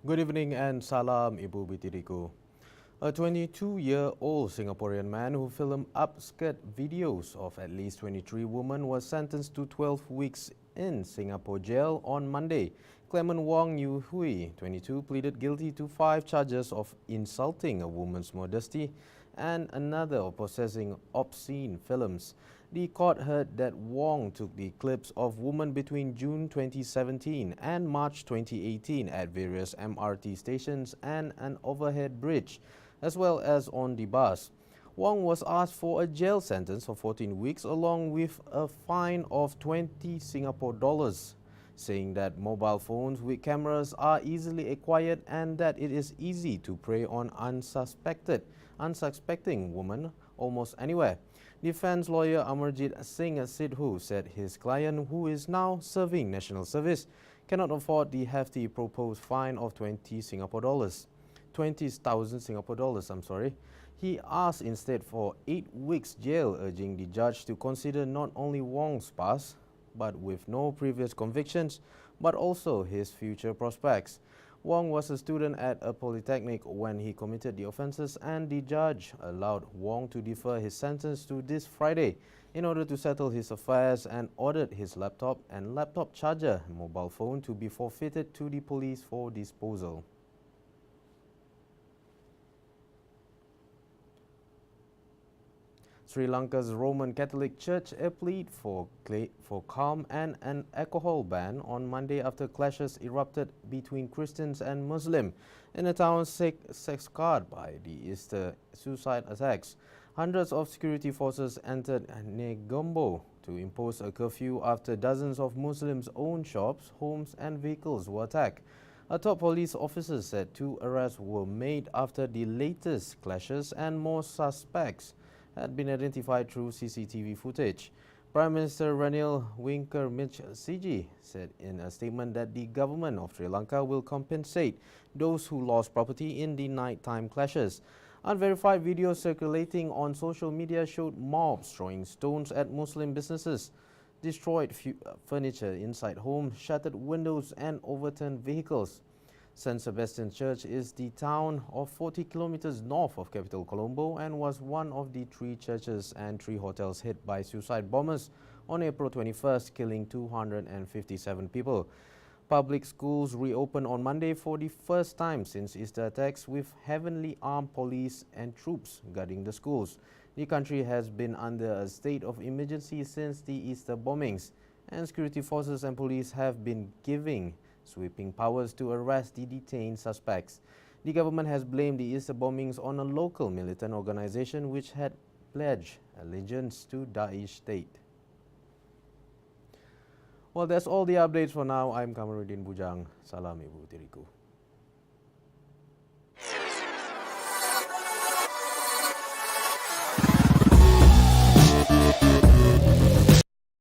Good evening and salam Ibu Bitiriku. A 22-year-old Singaporean man who filmed upskirt videos of at least 23 women was sentenced to 12 weeks in Singapore jail on Monday. Clement Wong Yu Hui, 22, pleaded guilty to 5 charges of insulting a woman's modesty and another of possessing obscene films. The court heard that Wong took the clips of women between June 2017 and March 2018 at various MRT stations and an overhead bridge, as well as on the bus. Wong was asked for a jail sentence of 14 weeks along with a fine of 20 Singapore dollars, saying that mobile phones with cameras are easily acquired and that it is easy to prey on unsuspecting women almost anywhere. Defense lawyer Amarjit Singh Sidhu said his client, who is now serving national service, cannot afford the hefty proposed fine of 20,000 Singapore dollars. He asked instead for 8 weeks jail, urging the judge to consider not only Wong's past, but with no previous convictions, but also his future prospects. Wong was a student at a polytechnic when he committed the offences, and the judge allowed Wong to defer his sentence to this Friday in order to settle his affairs and ordered his laptop and laptop charger mobile phone to be forfeited to the police for disposal. Sri Lanka's Roman Catholic Church appealed for calm and an alcohol ban on Monday after clashes erupted between Christians and Muslims in a town scarred by the Easter suicide attacks. Hundreds of security forces entered Negombo to impose a curfew after dozens of Muslims' owned shops, homes and vehicles were attacked. A top police officer said 2 arrests were made after the latest clashes and more suspects had been identified through CCTV footage. Prime Minister Ranil Wickremesinghe said in a statement that the government of Sri Lanka will compensate those who lost property in the nighttime clashes. Unverified videos circulating on social media showed mobs throwing stones at Muslim businesses, destroyed furniture inside homes, shattered windows and overturned vehicles. St. Sebastian Church is the town of 40 kilometers north of capital Colombo and was one of the 3 churches and 3 hotels hit by suicide bombers on April 21st, killing 257 people. Public schools reopened on Monday for the first time since Easter attacks, with heavily armed police and troops guarding the schools. The country has been under a state of emergency since the Easter bombings, and security forces and police have been giving sweeping powers to arrest the detained suspects. The government has blamed the Easter bombings on a local militant organization which had pledged allegiance to Daesh state. Well, that's all the updates for now. I'm Kamaruddin Bujang. Salam Ibu Tiriku.